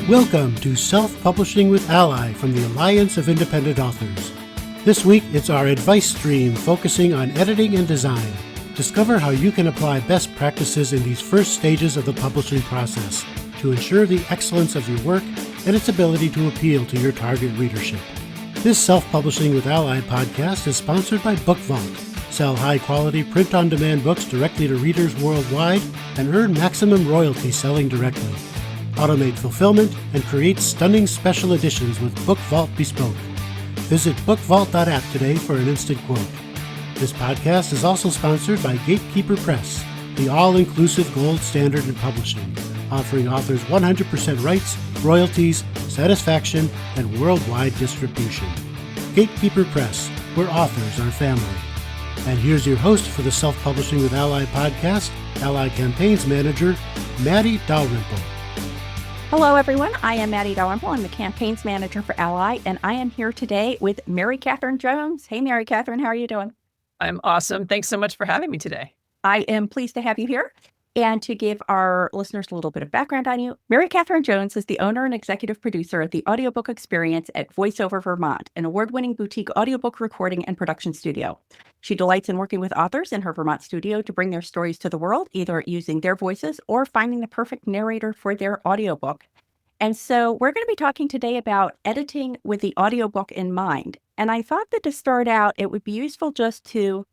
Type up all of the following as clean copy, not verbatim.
Welcome to Self-Publishing with ALLi from the Alliance of Independent Authors. This week, it's our advice stream focusing on editing and design. Discover how you can apply best practices in these first stages of the publishing process to ensure the excellence of your work and its ability to appeal to your target readership. This Self-Publishing with ALLi podcast is sponsored by BookVault. Sell high-quality print-on-demand books directly to readers worldwide and earn maximum royalty selling directly. Automate fulfillment and create stunning special editions with BookVault Bespoke. Visit bookvault.app today for an instant quote. This podcast is also sponsored by Gatekeeper Press, the all-inclusive gold standard in publishing, offering authors 100% rights, royalties, satisfaction, and worldwide distribution. Gatekeeper Press, where authors are family. And here's your host for the Self-Publishing with ALLi podcast, ALLi Campaigns Manager, Matty Dalrymple. Hello, everyone. I am Matty Dalrymple. I'm the Campaigns Manager for ALLi, and I am here today with MaryCatherine Jones. Hey, MaryCatherine, how are you doing? I'm awesome. Thanks so much for having me today. I am pleased to have you here. And to give our listeners a little bit of background on you, MaryCatherine Jones is the owner and executive producer of the Audiobook Experience at VoiceOver Vermont, an award-winning boutique audiobook recording and production studio. She delights in working with authors in her Vermont studio to bring their stories to the world, either using their voices or finding the perfect narrator for their audiobook. And so we're going to be talking today about editing with the audiobook in mind. And I thought that to start out, it would be useful just to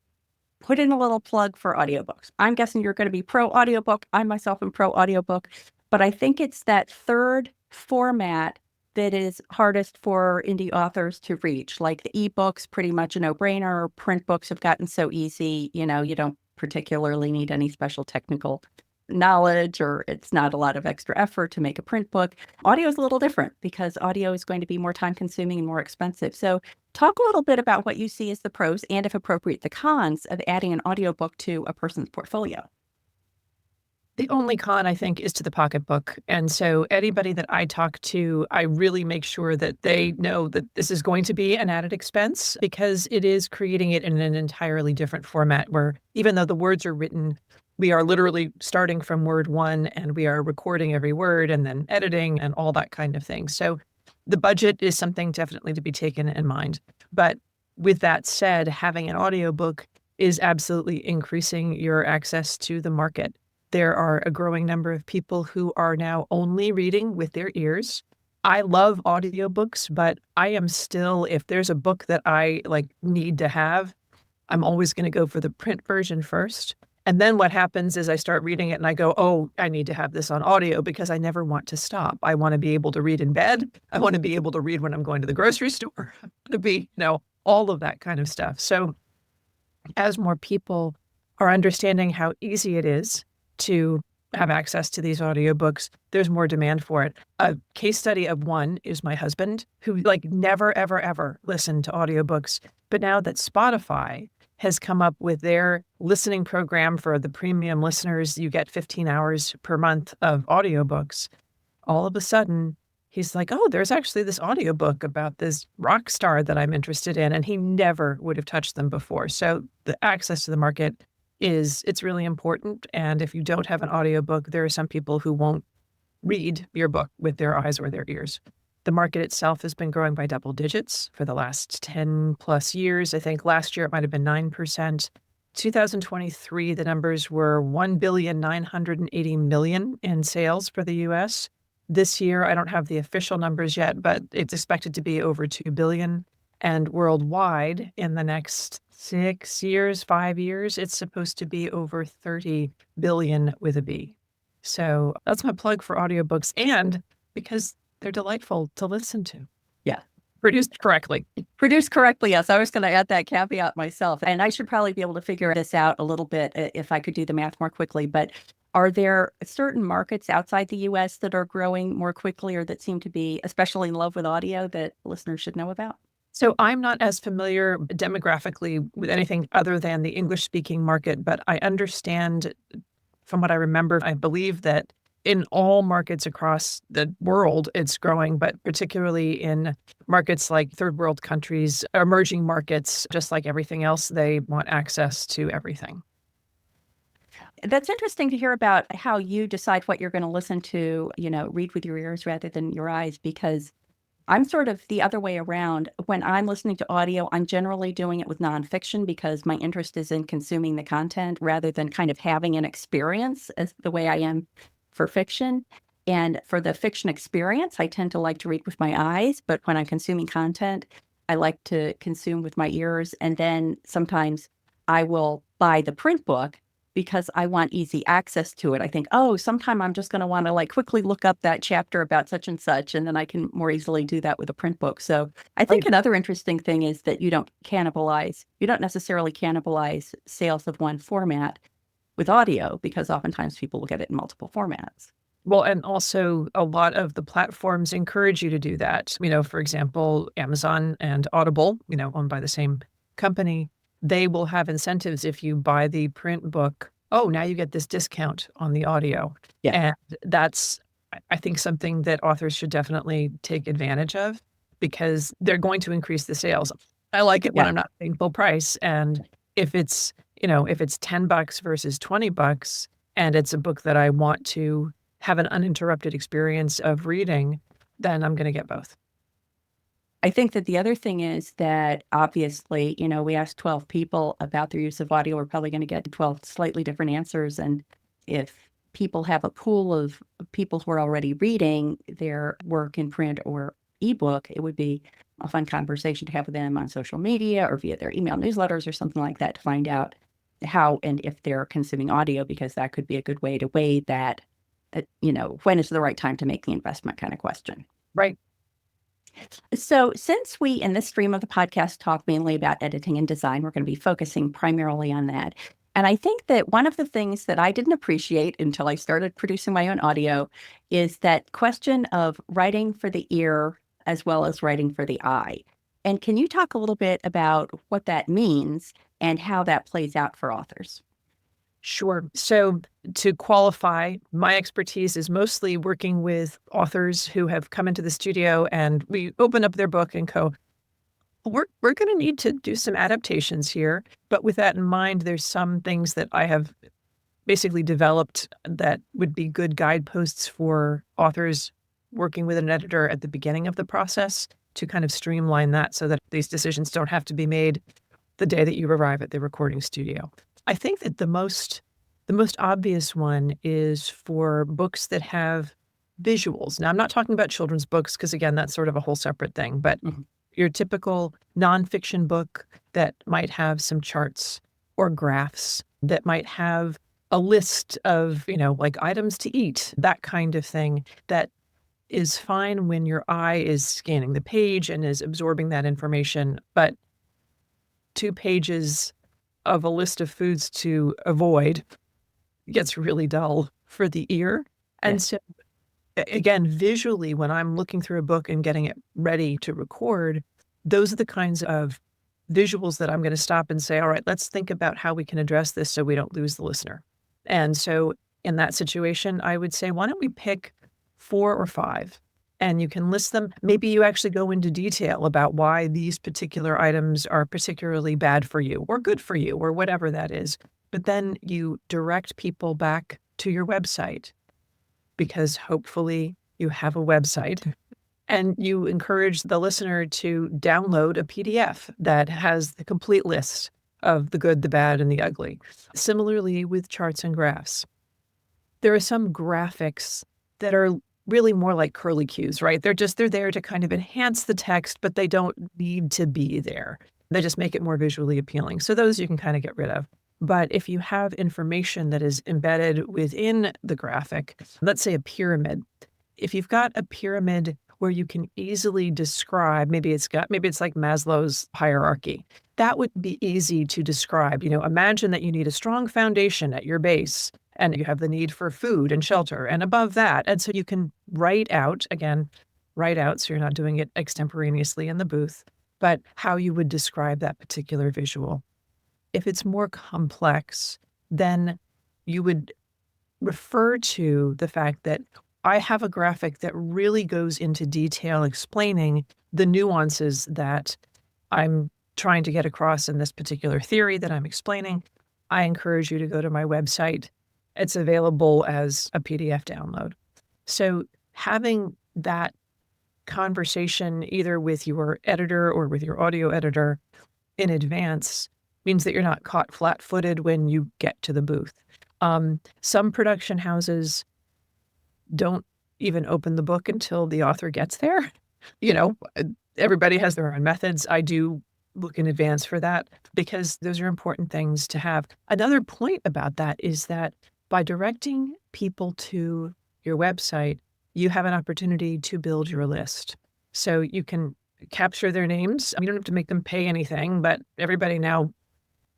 put in a little plug for audiobooks. I'm guessing you're going to be pro audiobook. I myself am pro audiobook, but I think it's that third format that is hardest for indie authors to reach. Like the ebooks, pretty much a no-brainer. Print books have gotten so easy, you don't particularly need any special technical knowledge, or it's not a lot of extra effort to make a print book. Audio is a little different because audio is going to be more time consuming and more expensive. So talk a little bit about what you see as the pros and, if appropriate, the cons of adding an audiobook to a person's portfolio. The only con, I think, is to the pocketbook. And so anybody that I talk to, I really make sure that they know that this is going to be an added expense, because it is creating it in an entirely different format where even though the words are written, we are literally starting from word one and we are recording every word and then editing and all that kind of thing. So the budget is something definitely to be taken in mind. But with that said, having an audiobook is absolutely increasing your access to the market. There are a growing number of people who are now only reading with their ears. I love audiobooks, but I am still, if there's a book that I need to have, I'm always going to go for the print version first. And then what happens is I start reading it and I go, oh, I need to have this on audio because I never want to stop. I want to be able to read in bed. I want to be able to read when I'm going to the grocery store. I want to be, all of that kind of stuff. So as more people are understanding how easy it is to have access to these audiobooks, there's more demand for it. A case study of one is my husband, who never, ever, ever listened to audiobooks. But now that Spotify has come up with their listening program for the premium listeners, you get 15 hours per month of audiobooks. All of a sudden, he's like, oh, there's actually this audiobook about this rock star that I'm interested in. And he never would have touched them before. So the access to the market it's really important. And if you don't have an audiobook, there are some people who won't read your book with their eyes or their ears. The market itself has been growing by double digits for the last 10 plus years. I think last year it might have been 9%. 2023, the numbers were $1.980 billion in sales for the U.S. This year, I don't have the official numbers yet, but it's expected to be over $2 billion. And worldwide, in the next 5 years, it's supposed to be over $30 billion with a B. So that's my plug for audiobooks, and because they're delightful to listen to. Yeah. Produced correctly. Produced correctly, yes. I was going to add that caveat myself. And I should probably be able to figure this out a little bit if I could do the math more quickly. But are there certain markets outside the U.S. that are growing more quickly or that seem to be especially in love with audio that listeners should know about? So I'm not as familiar demographically with anything other than the English-speaking market, but I understand from what I remember, I believe that in all markets across the world, it's growing, but particularly in markets like third world countries, emerging markets, just like everything else, they want access to everything. That's interesting to hear about how you decide what you're going to listen to, read with your ears rather than your eyes, because I'm sort of the other way around. When I'm listening to audio, I'm generally doing it with nonfiction because my interest is in consuming the content rather than kind of having an experience as the way I am for fiction. And for the fiction experience, I tend to like to read with my eyes, but when I'm consuming content, I like to consume with my ears. And then sometimes I will buy the print book because I want easy access to it. I think, oh, sometime I'm just going to want to like quickly look up that chapter about such and such, and then I can more easily do that with a print book. So I think another interesting thing is that you don't necessarily cannibalize sales of one format with audio, because oftentimes people look at it in multiple formats. Well, and also a lot of the platforms encourage you to do that. For example, Amazon and Audible, owned by the same company, they will have incentives if you buy the print book. Oh, now you get this discount on the audio. Yeah. And that's, I think, something that authors should definitely take advantage of because they're going to increase the sales. I like it when I'm not paying full price. And if it's, if it's $10 versus $20 and it's a book that I want to have an uninterrupted experience of reading, then I'm going to get both. I think that the other thing is that obviously, we asked 12 people about their use of audio. We're probably going to get 12 slightly different answers. And if people have a pool of people who are already reading their work in print or ebook, it would be a fun conversation to have with them on social media or via their email newsletters or something like that to find out how and if they're consuming audio, because that could be a good way to weigh that, when is the right time to make the investment kind of question. Right. So since we, in this stream of the podcast, talk mainly about editing and design, we're going to be focusing primarily on that. And I think that one of the things that I didn't appreciate until I started producing my own audio is that question of writing for the ear as well as writing for the eye. And can you talk a little bit about what that means and how that plays out for authors? Sure. So to qualify, my expertise is mostly working with authors who have come into the studio and we open up their book and go, we're going to need to do some adaptations here. But with that in mind, there's some things that I have basically developed that would be good guideposts for authors working with an editor at the beginning of the process to kind of streamline that so that these decisions don't have to be made the day that you arrive at the recording studio. I think that the most obvious one is for books that have visuals. Now, I'm not talking about children's books because, again, that's sort of a whole separate thing. But your typical nonfiction book that might have some charts or graphs, that might have a list of, like items to eat, that kind of thing, that is fine when your eye is scanning the page and is absorbing that information. But 2 pages of a list of foods to avoid gets really dull for the ear. And so, again, visually, when I'm looking through a book and getting it ready to record, those are the kinds of visuals that I'm going to stop and say, all right, let's think about how we can address this so we don't lose the listener. And so in that situation, I would say, why don't we pick 4 or 5? And you can list them. Maybe you actually go into detail about why these particular items are particularly bad for you or good for you or whatever that is. But then you direct people back to your website because hopefully you have a website, and you encourage the listener to download a PDF that has the complete list of the good, the bad, and the ugly. Similarly with charts and graphs. There are some graphics that are really more like curly cues, right? They're there to kind of enhance the text, but they don't need to be there. They just make it more visually appealing. So those you can kind of get rid of. But if you have information that is embedded within the graphic, let's say a pyramid, if you've got a pyramid where you can easily describe, maybe it's like Maslow's hierarchy, that would be easy to describe. Imagine that you need a strong foundation at your base, and you have the need for food and shelter, and above that. And so you can write out so you're not doing it extemporaneously in the booth, but how you would describe that particular visual. If it's more complex, then you would refer to the fact that I have a graphic that really goes into detail explaining the nuances that I'm trying to get across in this particular theory that I'm explaining. I encourage you to go to my website it's available as a PDF download. So having that conversation either with your editor or with your audio editor in advance means that you're not caught flat-footed when you get to the booth. Some production houses don't even open the book until the author gets there. Everybody has their own methods. I do look in advance for that because those are important things to have. Another point about that is that by directing people to your website, you have an opportunity to build your list. So you can capture their names. You don't have to make them pay anything, but everybody now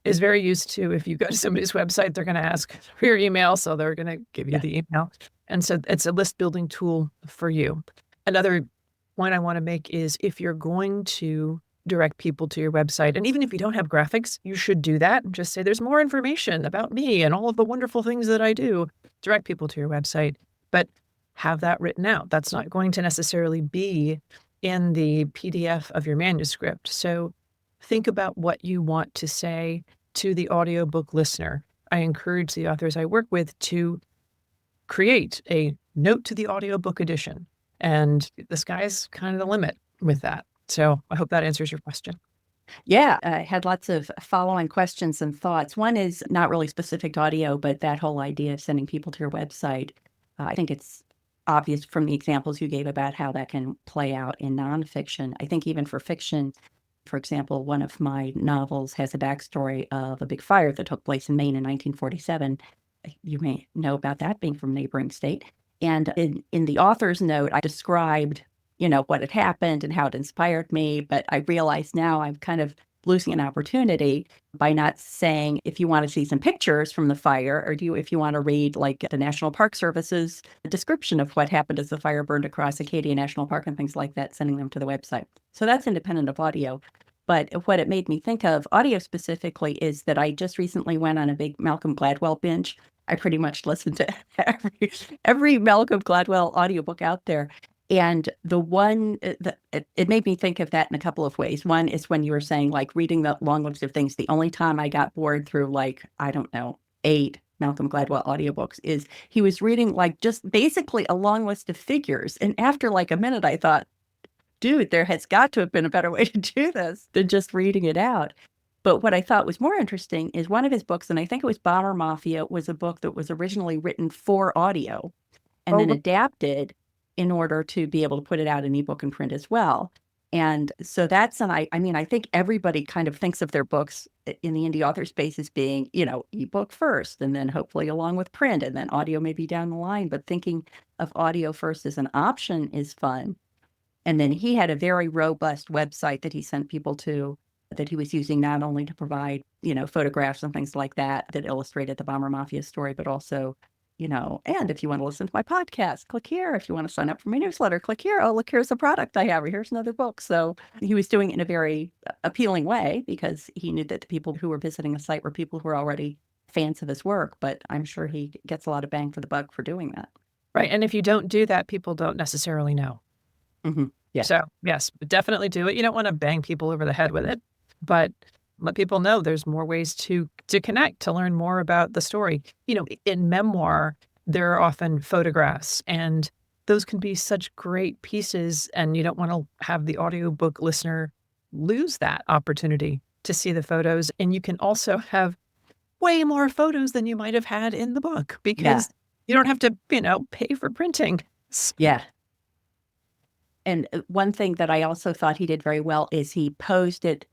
is very used to, if you go to somebody's website, they're going to ask for your email. So they're going to give you the email. And so it's a list building tool for you. Another point I want to make is if you're going to direct people to your website, and even if you don't have graphics, you should do that and just say, there's more information about me and all of the wonderful things that I do. Direct people to your website, but have that written out. That's not going to necessarily be in the PDF of your manuscript. So think about what you want to say to the audiobook listener. I encourage the authors I work with to create a note to the audiobook edition. And the sky's kind of the limit with that. So I hope that answers your question. Yeah, I had lots of follow-on questions and thoughts. One is not really specific to audio, but that whole idea of sending people to your website. I think it's obvious from the examples you gave about how that can play out in nonfiction. I think even for fiction, for example, one of my novels has a backstory of a big fire that took place in Maine in 1947. You may know about that being from a neighboring state. And in the author's note, I described, what had happened and how it inspired me. But I realize now I'm kind of losing an opportunity by not saying, if you want to see some pictures from the fire, or if you want to read like the National Park Service's description of what happened as the fire burned across Acadia National Park and things like that, sending them to the website. So that's independent of audio. But what it made me think of audio specifically is that I just recently went on a big Malcolm Gladwell binge. I pretty much listened to every Malcolm Gladwell audiobook out there. And the one, it made me think of that in a couple of ways. One is when you were saying, like, reading the long list of things, the only time I got bored through, like, I don't know, 8 Malcolm Gladwell audiobooks is he was reading, like, just basically a long list of figures. And after, like, a minute, I thought, dude, there has got to have been a better way to do this than just reading it out. But what I thought was more interesting is one of his books, and I think it was Bomber Mafia, was a book that was originally written for audio and then adapted in order to be able to put it out in ebook and print as well. And so that's, and I mean, I think everybody kind of thinks of their books in the indie author space as being, ebook first, and then hopefully along with print, and then audio maybe down the line. But thinking of audio first as an option is fun. And then he had a very robust website that he sent people to, that he was using not only to provide, photographs and things like that illustrated the Bomber Mafia story, but also, and if you want to listen to my podcast, click here. If you want to sign up for my newsletter, click here. Oh, look, here's a product I have, or here's another book. So he was doing it in a very appealing way because he knew that the people who were visiting the site were people who were already fans of his work, but I'm sure he gets a lot of bang for the buck for doing that. Right. And if you don't do that, people don't necessarily know. Mm-hmm. Yeah. So yes, definitely do it. You don't want to bang people over the head with it, but let people know there's more ways to connect, to learn more about the story. In memoir, there are often photographs, and those can be such great pieces, and you don't want to have the audiobook listener lose that opportunity to see the photos. And you can also have way more photos than you might have had in the book because you don't have to, pay for printing. Yeah. And one thing that I also thought he did very well is he posed it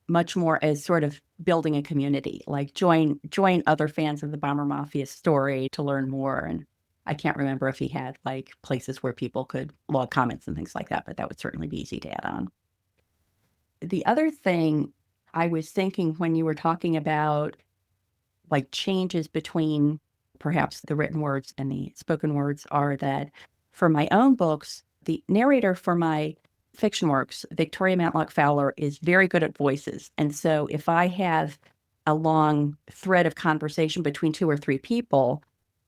much more as sort of building a community, like join other fans of the Bomber Mafia story to learn more. And I can't remember if he had like places where people could log comments and things like that, but that would certainly be easy to add on. The other thing I was thinking when you were talking about like changes between perhaps the written words and the spoken words are that for my own books, the narrator for my fiction works, Victoria Matlock Fowler, is very good at voices. And so if I have a long thread of conversation between 2 or 3 people,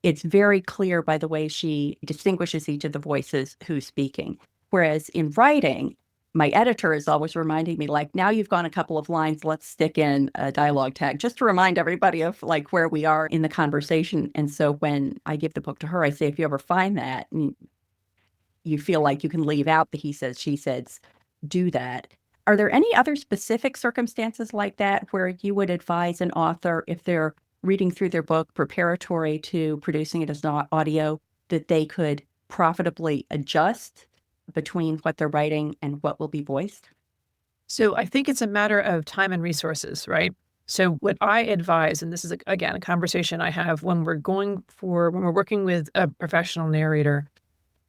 it's very clear by the way she distinguishes each of the voices who's speaking. Whereas in writing, my editor is always reminding me, like, now you've gone a couple of lines, let's stick in a dialogue tag just to remind everybody of like where we are in the conversation. And so when I give the book to her, I say, if you ever find that and you feel like you can leave out the he says, she says, do that. Are there any other specific circumstances like that where you would advise an author, if they're reading through their book preparatory to producing it as audio, that they could profitably adjust between what they're writing and what will be voiced? So I think it's a matter of time and resources, right? So what I advise, and this is, again, a conversation I have when we're working with a professional narrator,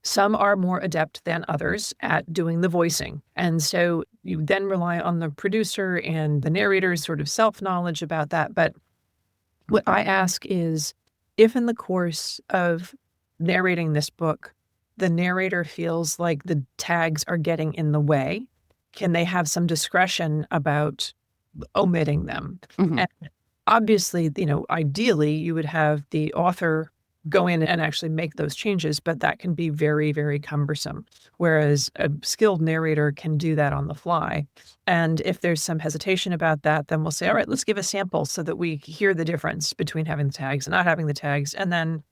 some are more adept than others at doing the voicing. And so you then rely on the producer and the narrator's sort of self-knowledge about that. But what I ask is, if in the course of narrating this book, the narrator feels like the tags are getting in the way, can they have some discretion about omitting them? Mhm. And obviously, ideally, you would have the author go in and actually make those changes, but that can be very, very cumbersome. Whereas a skilled narrator can do that on the fly. And if there's some hesitation about that, then we'll say, all right, let's give a sample so that we hear the difference between having the tags and not having the tags. And then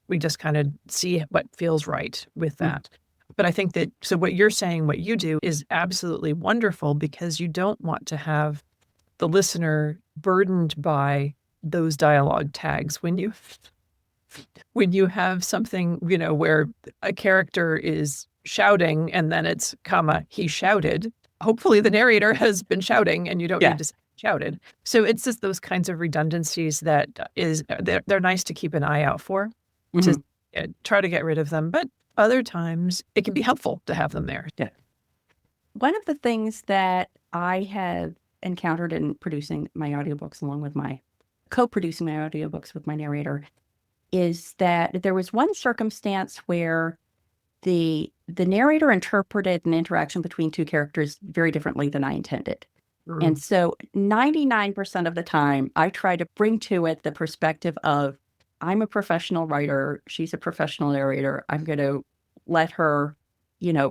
we just kind of see what feels right with that. But I think that, so what you're saying, what you do is absolutely wonderful, because you don't want to have the listener burdened by those dialogue tags when you have something, where a character is shouting and then it's comma, he shouted. Hopefully the narrator has been shouting and you don't need to say shouted. So it's just those kinds of redundancies that they're nice to keep an eye out for, to try to get rid of them. But other times it can be helpful to have them there. Yeah. One of the things that I have encountered in producing my audiobooks, along with my co-producing my audiobooks with my narrator, is that there was one circumstance where the narrator interpreted an interaction between two characters very differently than I intended. And so 99% of the time, I try to bring to it the perspective of, I'm a professional writer, she's a professional narrator. I'm going to let her,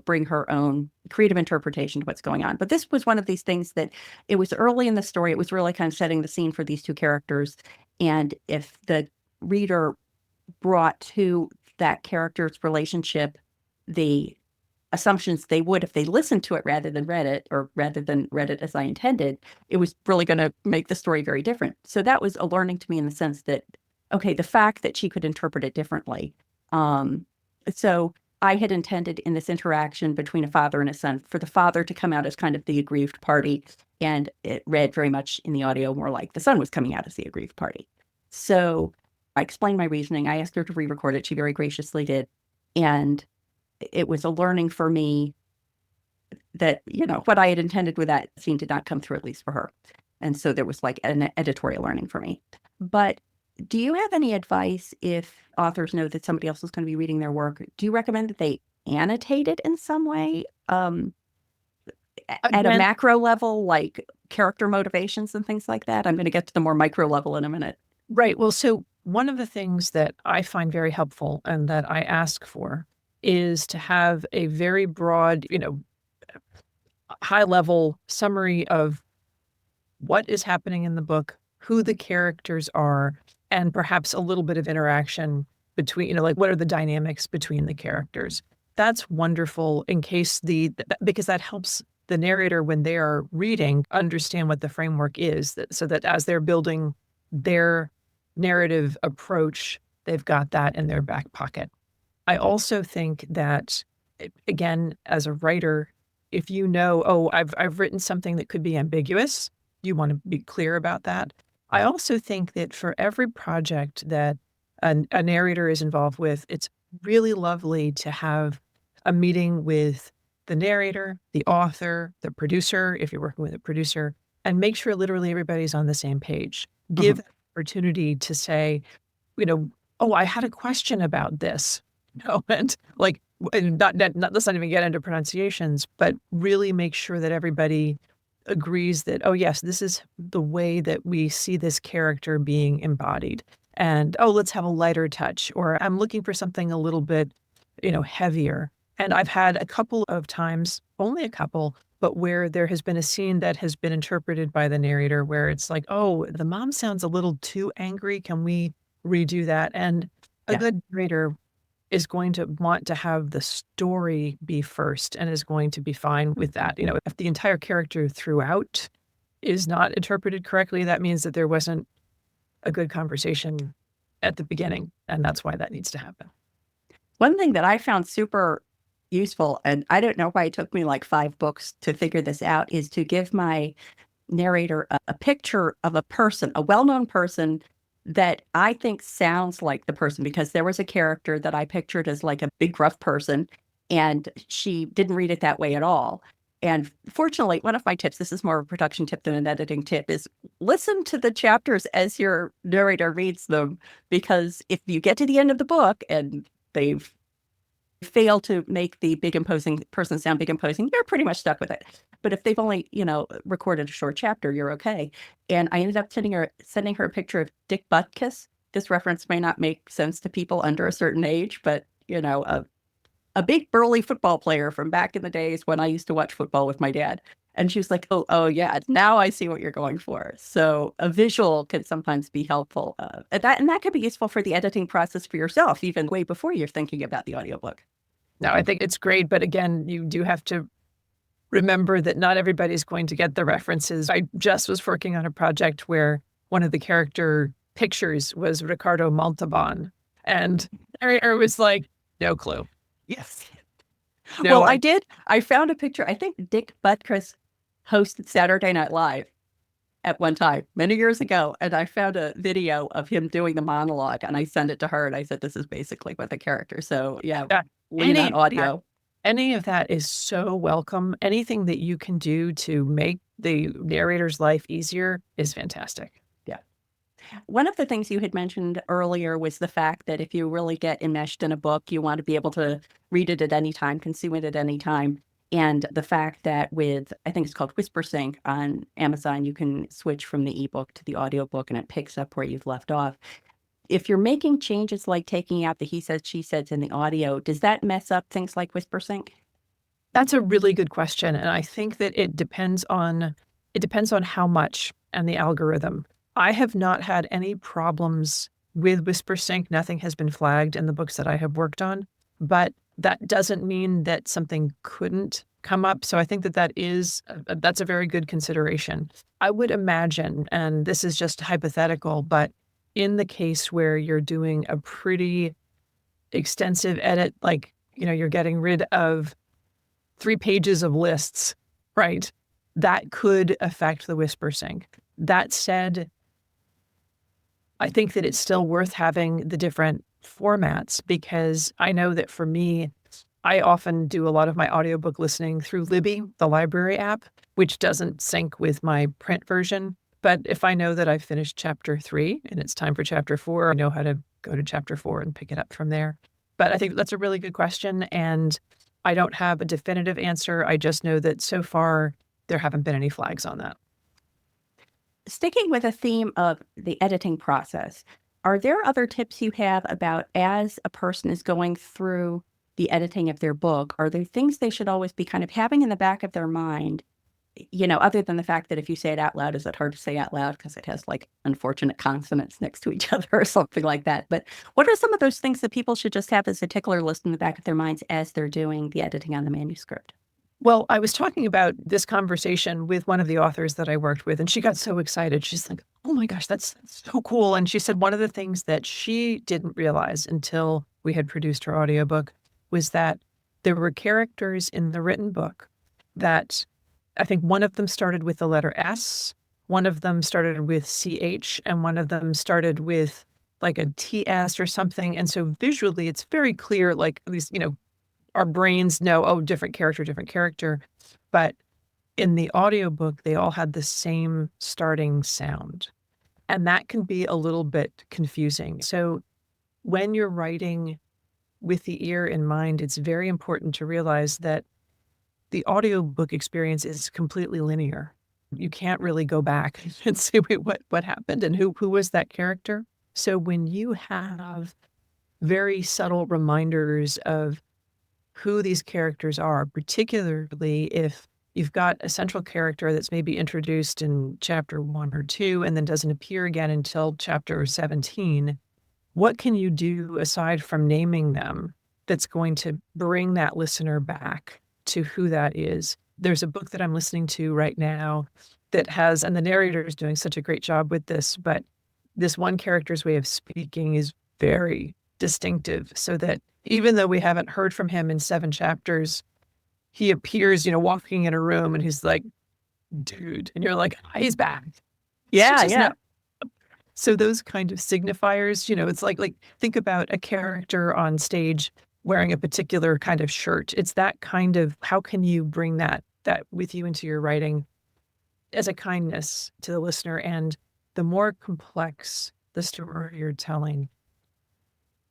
bring her own creative interpretation to what's going on. But this was one of these things that it was early in the story. It was really kind of setting the scene for these two characters. And if the reader brought to that character's relationship the assumptions they would if they listened to it rather than read it, or rather than read it as I intended, it was really going to make the story very different. So that was a learning to me, in the sense that, okay, the fact that she could interpret it differently. So I had intended in this interaction between a father and a son for the father to come out as kind of the aggrieved party, and it read very much in the audio more like the son was coming out as the aggrieved party. So I explained my reasoning. I asked her to re-record it. She very graciously did. And it was a learning for me that, what I had intended with that scene did not come through, at least for her. And so there was like an editorial learning for me. But do you have any advice if authors know that somebody else is going to be reading their work? Do you recommend that they annotate it in some way, at a macro level, like character motivations and things like that? I'm going to get to the more micro level in a minute. Right. Well, so one of the things that I find very helpful and that I ask for is to have a very broad, high-level summary of what is happening in the book, who the characters are, and perhaps a little bit of interaction between, like, what are the dynamics between the characters. That's wonderful in case because that helps the narrator, when they are reading, understand what the framework is, so that as they're building their narrative approach, they've got that in their back pocket. I also think that, again, as a writer, if I've written something that could be ambiguous, you want to be clear about that. I also think that for every project that a narrator is involved with, it's really lovely to have a meeting with the narrator, the author, the producer, if you're working with a producer, and make sure literally everybody's on the same page. Give an opportunity to say, I had a question about this. And let's not even get into pronunciations, but really make sure that everybody agrees that, oh yes, this is the way that we see this character being embodied. And, let's have a lighter touch, or I'm looking for something a little bit, heavier. And I've had a couple of times, only a couple, but where there has been a scene that has been interpreted by the narrator where it's like, oh, the mom sounds a little too angry. Can we redo that? And a Yeah. good narrator is going to want to have the story be first and is going to be fine with that. If the entire character throughout is not interpreted correctly, that means that there wasn't a good conversation at the beginning. And that's why that needs to happen. One thing that I found super useful, and I don't know why it took me like 5 books to figure this out, is to give my narrator a picture of a person, a well-known person that I think sounds like the person, because there was a character that I pictured as like a big rough person, and she didn't read it that way at all. And fortunately, one of my tips, this is more of a production tip than an editing tip, is listen to the chapters as your narrator reads them, because if you get to the end of the book and they've failed to make the big imposing person sound big imposing, you're pretty much stuck with it. But if they've only, recorded a short chapter, you're okay. And I ended up sending her a picture of Dick Butkus. This reference may not make sense to people under a certain age, but a big burly football player from back in the days when I used to watch football with my dad. And she was like, oh yeah, now I see what you're going for. So a visual can sometimes be helpful. And that could be useful for the editing process for yourself, even way before you're thinking about the audiobook. No, I think it's great. But again, you do have to remember that not everybody's going to get the references. I just was working on a project where one of the character pictures was Ricardo Montalban. And the narrator was like, no clue. Yes. No, well, I found a picture. I think Dick Butkus hosted Saturday Night Live at one time, many years ago. And I found a video of him doing the monologue, and I sent it to her, and I said, this is basically what the character. So yeah, lean on audio. Any of that is so welcome. Anything that you can do to make the narrator's life easier is fantastic. Yeah. One of the things you had mentioned earlier was the fact that if you really get enmeshed in a book, you want to be able to read it at any time, consume it at any time. And the fact that I think it's called WhisperSync on Amazon, you can switch from the ebook to the audiobook and it picks up where you've left off. If you're making changes like taking out the he says, she says in the audio, does that mess up things like WhisperSync? That's a really good question. And I think that it depends on how much and the algorithm. I have not had any problems with WhisperSync. Nothing has been flagged in the books that I have worked on, but that doesn't mean that something couldn't come up. So I think that's a very good consideration. I would imagine, and this is just hypothetical, but in the case where you're doing a pretty extensive edit, like, you're getting rid of 3 pages of lists, right? That could affect the WhisperSync. That said, I think that it's still worth having the different formats, because I know that for me, I often do a lot of my audiobook listening through Libby, the library app, which doesn't sync with my print version. But if I know that I've finished chapter 3 and it's time for chapter 4, I know how to go to chapter 4 and pick it up from there. But I think that's a really good question. And I don't have a definitive answer. I just know that so far there haven't been any flags on that. Sticking with a theme of the editing process, are there other tips you have about, as a person is going through the editing of their book, are there things they should always be kind of having in the back of their mind, other than the fact that if you say it out loud, is it hard to say out loud because it has like unfortunate consonants next to each other or something like that? But what are some of those things that people should just have as a tickler list in the back of their minds as they're doing the editing on the manuscript? Well, I was talking about this conversation with one of the authors that I worked with, and she got so excited. She's like, oh my gosh, that's so cool. And she said one of the things that she didn't realize until we had produced her audiobook was that there were characters in the written book that I think one of them started with the letter S, one of them started with CH, and one of them started with like a TS or something. And so visually, it's very clear, like at least, our brains know, oh, different character. But in the audiobook, they all had the same starting sound. And that can be a little bit confusing. So when you're writing with the ear in mind, it's very important to realize that the audiobook experience is completely linear. You can't really go back and say, wait, what happened and who was that character? So when you have very subtle reminders of who these characters are, particularly if you've got a central character that's maybe introduced in chapter 1 or 2 and then doesn't appear again until chapter 17. What can you do aside from naming them that's going to bring that listener back to who that is? There's a book that I'm listening to right now that has, and the narrator is doing such a great job with this, but this one character's way of speaking is very distinctive, so that even though we haven't heard from him in 7 chapters, he appears, walking in a room and he's like, dude, and you're like, oh, he's back. Yeah. So those kind of signifiers, it's like think about a character on stage wearing a particular kind of shirt. It's that kind of, how can you bring that with you into your writing as a kindness to the listener? And the more complex the story you're telling,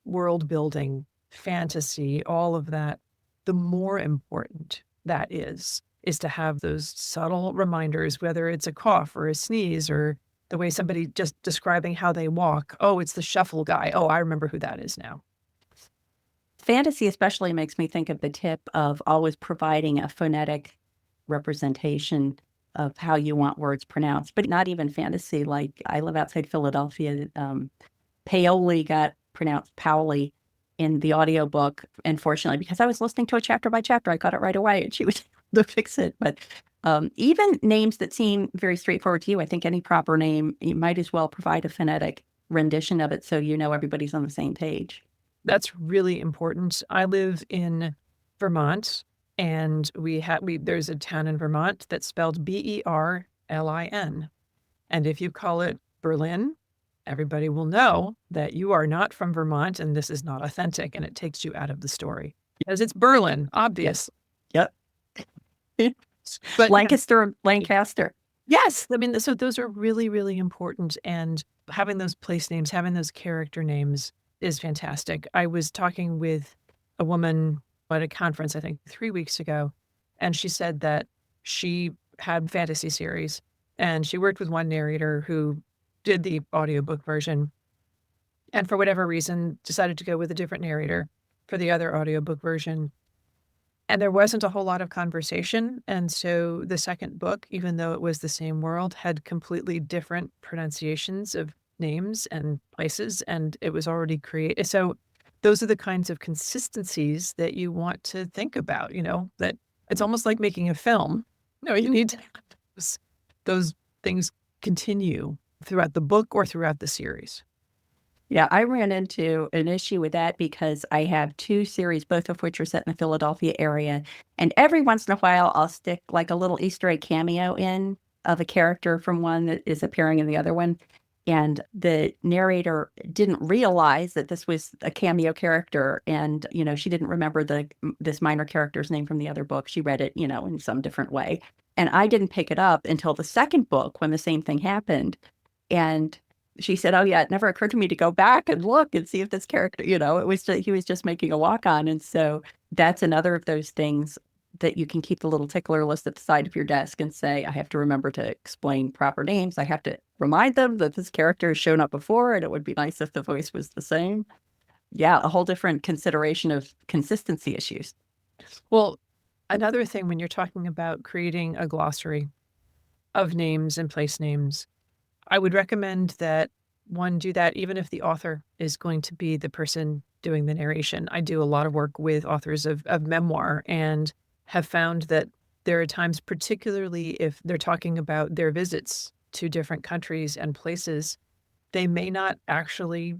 world building, fantasy, all of that, the more important that is to have those subtle reminders, whether it's a cough or a sneeze or the way somebody just describing how they walk. Oh, it's the shuffle guy. Oh, I remember who that is now. Fantasy especially makes me think of the tip of always providing a phonetic representation of how you want words pronounced, but not even fantasy. Like I live outside Philadelphia. Paoli got pronounced Powley in the audiobook. Unfortunately, because I was listening to it chapter by chapter, I got it right away and she was able to fix it. But even names that seem very straightforward to you, I think any proper name, you might as well provide a phonetic rendition of it so everybody's on the same page. That's really important. I live in Vermont, and there's a town in Vermont that's spelled Berlin. And if you call it Berlin, everybody will know that you are not from Vermont and this is not authentic, and it takes you out of the story. Because it's Berlin, obvious. Yep. But Lancaster. Yes. I mean, so those are really, really important. And having those place names, having those character names is fantastic. I was talking with a woman at a conference, I think 3 weeks ago, and she said that she had fantasy series and she worked with one narrator who did the audiobook version, and for whatever reason decided to go with a different narrator for the other audiobook version. And there wasn't a whole lot of conversation. And so the second book, even though it was the same world, had completely different pronunciations of names and places, and it was already created. So those are the kinds of consistencies that you want to think about, that it's almost like making a film. No, you need to have those things continue throughout the book or throughout the series. Yeah, I ran into an issue with that because I have 2 series, both of which are set in the Philadelphia area. And every once in a while, I'll stick like a little Easter egg cameo in of a character from one that is appearing in the other one. And the narrator didn't realize that this was a cameo character. And, she didn't remember this minor character's name from the other book. She read it, in some different way. And I didn't pick it up until the second book when the same thing happened. And she said, oh, yeah, it never occurred to me to go back and look and see if this character, he was just making a walk on. And so that's another of those things that you can keep the little tickler list at the side of your desk and say, I have to remember to explain proper names. I have to remind them that this character has shown up before, and it would be nice if the voice was the same. Yeah, a whole different consideration of consistency issues. Well, another thing when you're talking about creating a glossary of names and place names, I would recommend that one do that even if the author is going to be the person doing the narration. I do a lot of work with authors of memoir and have found that there are times, particularly if they're talking about their visits to different countries and places, they may not actually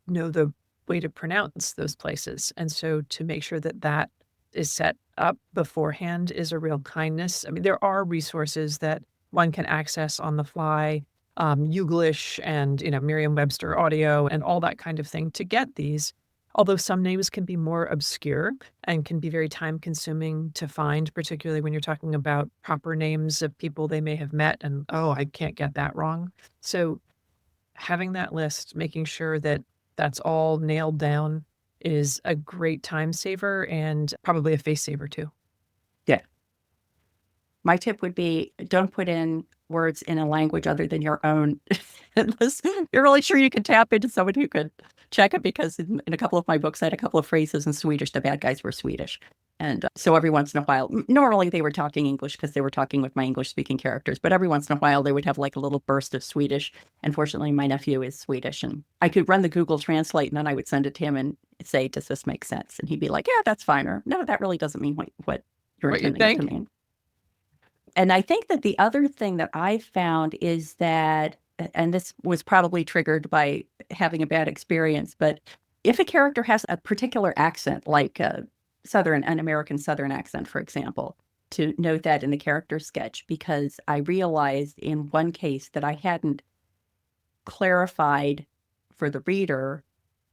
know the way to pronounce those places. And so to make sure that that is set up beforehand is a real kindness. I mean, there are resources that one can access on the fly, Youglish and, Merriam-Webster audio and all that kind of thing to get these. Although some names can be more obscure and can be very time consuming to find, particularly when you're talking about proper names of people they may have met and, oh, I can't get that wrong. So having that list, making sure that that's all nailed down is a great time saver and probably a face saver too. Yeah. My tip would be don't put in words in a language other than your own unless you're really sure you can tap into someone who could check it, because in a couple of my books, I had a couple of phrases in Swedish. The bad guys were Swedish. And so every once in a while, normally they were talking English because they were talking with my English speaking characters, but every once in a while they would have like a little burst of Swedish. Unfortunately, my nephew is Swedish, and I could run the Google Translate and then I would send it to him and say, does this make sense? And he'd be like, yeah, that's fine. Or no, that really doesn't mean what you're What you intending it to think? mean. And I think that the other thing that I found is that, and this was probably triggered by having a bad experience, but if a character has a particular accent, like an American Southern accent, for example, to note that in the character sketch, because I realized in one case that I hadn't clarified for the reader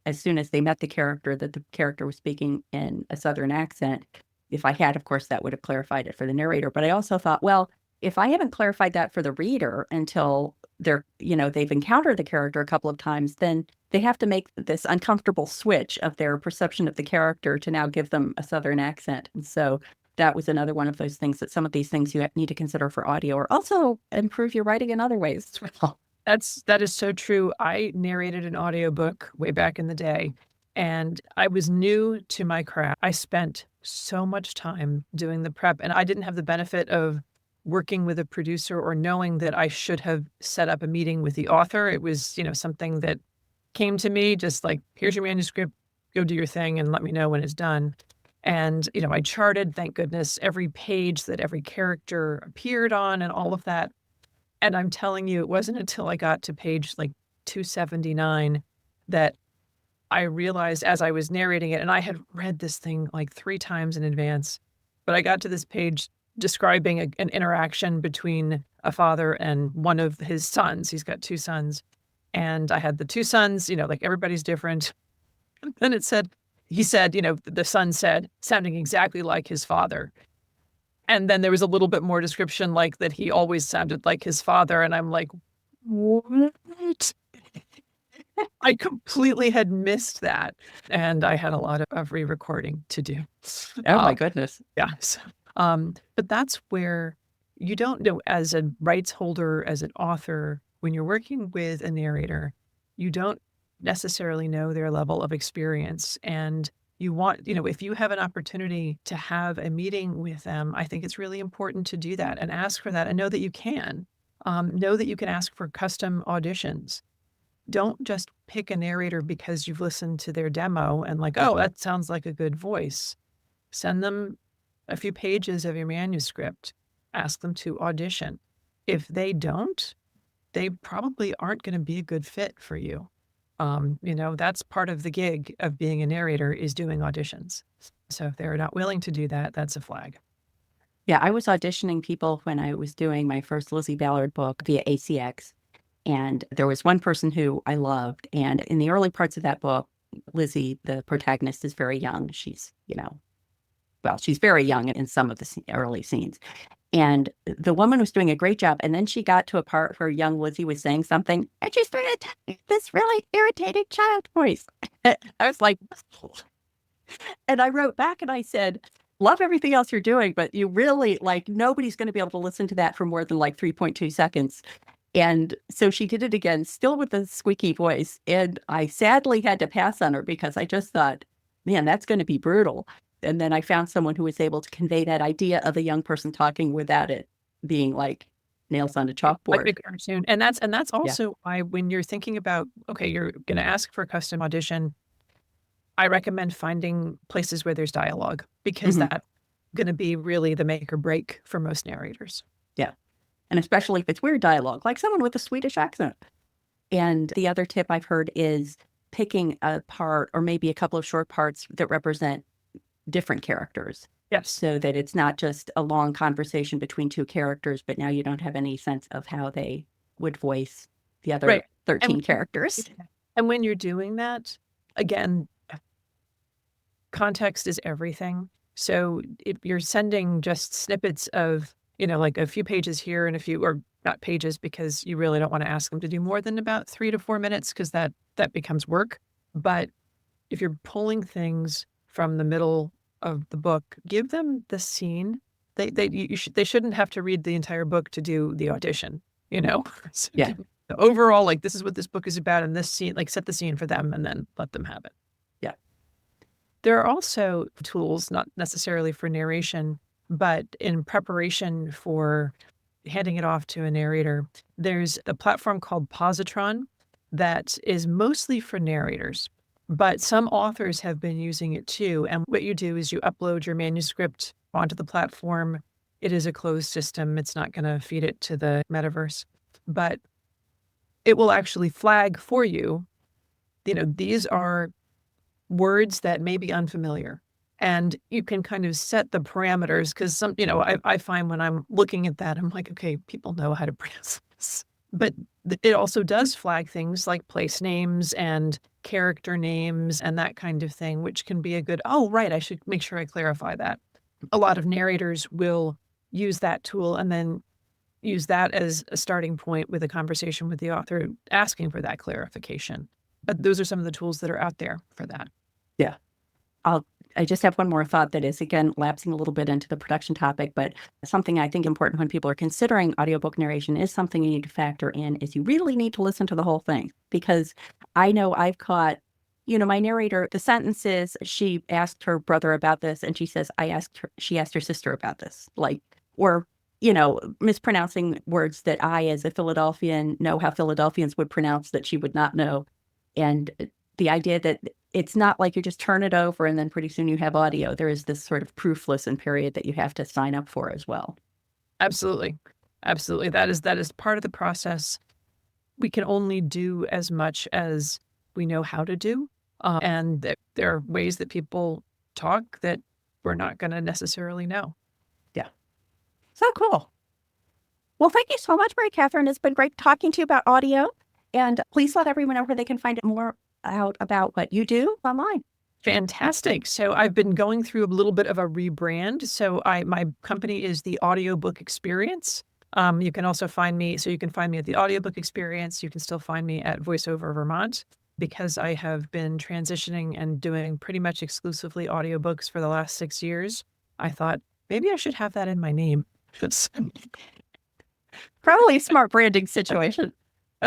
as soon as they met the character that the character was speaking in a Southern accent. If I had, of course, that would have clarified it for the narrator. But I also thought, well, if I haven't clarified that for the reader until they've encountered the character a couple of times, then they have to make this uncomfortable switch of their perception of the character to now give them a Southern accent. And so that was another one of those things, that some of these things you need to consider for audio, or also improve your writing in other ways as well. That is so true. I narrated an audiobook way back in the day, and I was new to my craft. I spent so much time doing the prep, and I didn't have the benefit of working with a producer or knowing that I should have set up a meeting with the author. It was, something that came to me, just like, here's your manuscript, go do your thing and let me know when it's done. And, I charted, thank goodness, every page that every character appeared on and all of that. And I'm telling you, it wasn't until I got to page like 279 that I realized, as I was narrating it, and I had read this thing like 3 times in advance, but I got to this page describing an interaction between a father and one of his sons. He's got 2 sons. And I had the 2 sons, like everybody's different. And then he said, the son said, sounding exactly like his father. And then there was a little bit more description, like that he always sounded like his father. And I'm like, what? I completely had missed that. And I had a lot of re-recording to do. Oh, my goodness. Yeah. So, but that's where you don't know, as a rights holder, as an author, when you're working with a narrator, you don't necessarily know their level of experience. And you want, if you have an opportunity to have a meeting with them, I think it's really important to do that and ask for that, and know that you can. Know that you can ask for custom auditions. Don't just pick a narrator because you've listened to their demo and like, oh, that sounds like a good voice. Send them a few pages of your manuscript. Ask them to audition. If they don't, they probably aren't going to be a good fit for you. That's part of the gig of being a narrator, is doing auditions. So if they're not willing to do that, that's a flag. Yeah, I was auditioning people when I was doing my first Lizzie Ballard book via ACX. And there was one person who I loved. And in the early parts of that book, Lizzie, the protagonist, is very young. She's, she's very young in some of the early scenes. And the woman was doing a great job. And then she got to a part where young Lizzie was saying something, and she started talking this really irritating child voice. I was like, and I wrote back and I said, love everything else you're doing, but you really, nobody's going to be able to listen to that for more than 3.2 seconds. And so she did it again, still with the squeaky voice. And I sadly had to pass on her because I just thought, man, that's going to be brutal. And then I found someone who was able to convey that idea of a young person talking without it being like nails on a chalkboard. Like a cartoon. And that's also why, when you're thinking about, okay, you're going to ask for a custom audition, I recommend finding places where there's dialogue, because that's going to be really the make or break for most narrators. Yeah. And especially if it's weird dialogue, like someone with a Swedish accent. And the other tip I've heard is picking a part, or maybe a couple of short parts, that represent different characters. Yes. So that it's not just a long conversation between 2 characters, but now you don't have any sense of how they would voice the other 13 characters. And when you're doing that, again, context is everything. So if you're sending just snippets of, like a few pages here and a few, or not pages, because you really don't want to ask them to do more than about 3 to 4 minutes, because that becomes work. But if you're pulling things from the middle of the book, give them the scene They shouldn't have to read the entire book to do the audition, So Yeah. the overall, like, this is what this book is about, and this scene, like, set the scene for them and then let them have it. Yeah. There are also tools, not necessarily for narration, but in preparation for handing it off to a narrator. There's a platform called Positron that is mostly for narrators, but some authors have been using it too. And what you do is you upload your manuscript onto the platform. It is a closed system. It's not going to feed it to the metaverse, but it will actually flag for you, these are words that may be unfamiliar. And you can kind of set the parameters because I find when I'm looking at that, I'm like, okay, people know how to pronounce this. But it also does flag things like place names and character names and that kind of thing, which can be a good, oh, right, I should make sure I clarify that. A lot of narrators will use that tool and then use that as a starting point with a conversation with the author, asking for that clarification. But those are some of the tools that are out there for that. Yeah. I just have one more thought that is, again, lapsing a little bit into the production topic, but something I think important when people are considering audiobook narration is something you need to factor in is you really need to listen to the whole thing. Because I know I've caught, my narrator, the sentences, she asked her brother about this, and she says, she asked her sister about this, or mispronouncing words that I, as a Philadelphian, know how Philadelphians would pronounce that she would not know. And the idea that it's not like you just turn it over and then pretty soon you have audio. There is this sort of proof listen period that you have to sign up for as well. Absolutely. Absolutely. That is part of the process. We can only do as much as we know how to do. And there are ways that people talk that we're not going to necessarily know. Yeah. So cool. Well, thank you so much, MaryCatherine. It's been great talking to you about audio. And please let everyone know where they can find more out about what you do online. Fantastic. So I've been going through a little bit of a rebrand. So my company is the Audiobook Experience. You can also find me. So you can find me at the Audiobook Experience. You can still find me at VoiceOver Vermont because I have been transitioning and doing pretty much exclusively audiobooks for the last 6 years. I thought maybe I should have that in my name. Probably a smart branding situation.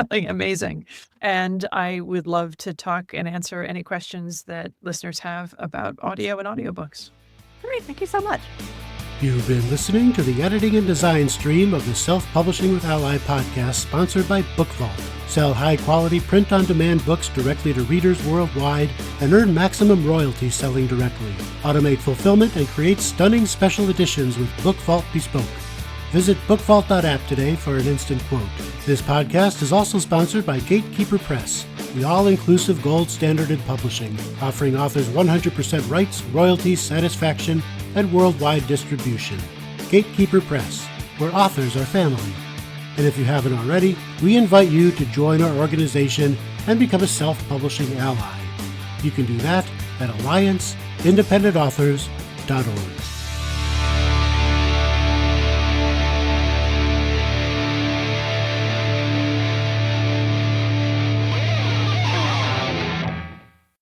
Amazing. And I would love to talk and answer any questions that listeners have about audio and audiobooks. Great. Thank you so much. You've been listening to the editing and design stream of the Self-Publishing with ALLi podcast, sponsored by Book Vault. Sell high-quality print-on-demand books directly to readers worldwide and earn maximum royalties selling directly. Automate fulfillment and create stunning special editions with Book Vault Bespoke. Visit bookvault.app today for an instant quote. This podcast is also sponsored by Gatekeeper Press, the all-inclusive gold standard in publishing, offering authors 100% rights, royalties, satisfaction, and worldwide distribution. Gatekeeper Press, where authors are family. And if you haven't already, we invite you to join our organization and become a self-publishing ally. You can do that at allianceindependentauthors.org.